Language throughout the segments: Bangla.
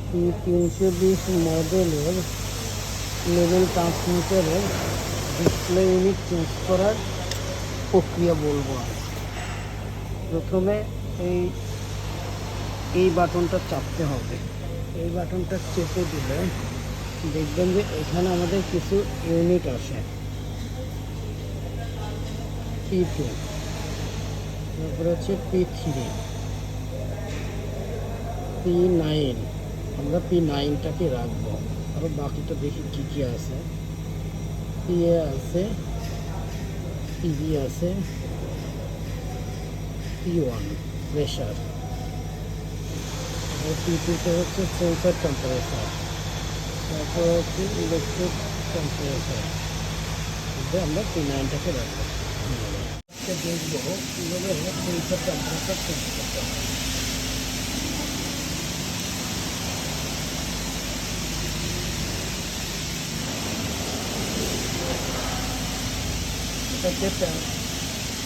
P320 মডেলের লেভেল ট্রান্সমিটারের ডিসপ্লে ইউনিট চেঞ্জ করার প্রক্রিয়া বলবো। প্রথমে এই বাটনটা চাপতে হবে। এই বাটনটা চেপে দিলে দেখবেন যে এখানে আমাদের কিছু ইউনিট আসে। P2, তারপরে হচ্ছে P3, P9। আমরা P9টাকে রাখবো। আরও বাকিটা দেখি কী কী আছে। PA আছে, PB আছে, P1 প্রেশার, আর P2তে হচ্ছে সেন্সার টেম্পারেচার, তারপর হচ্ছে ইলেকট্রিক টেম্পারেচার। আমরা P9টাকে রাখবো। দেখবো কীভাবে সেন্সার টেম্পারেচার চেঞ্জ করতে হবে।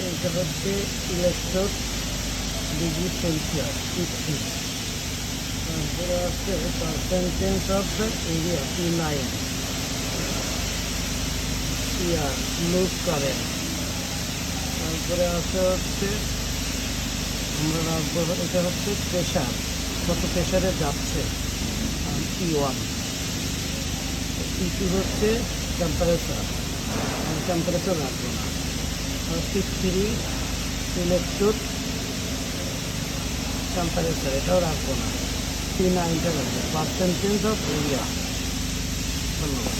এটা হচ্ছে ইলেকট্রোড ডিগ্রি সেলসিয়াস P3। তারপরে আছে percentage of area P9, PR loose current. তারপরে আছে হচ্ছে আমরা রাখবো, এটা হচ্ছে প্রেশার, কত প্রেশারে যাচ্ছে P1। P2 হচ্ছে টেম্পারেচার, টেম্পারেচার রাখবো না। আর P3 ইলেকট্রোড টেম্পারেচার, এটাও রাখবো না। P9টা রাখবো, পার্সেন্টেজ অফ এরিয়া। ধন্যবাদ।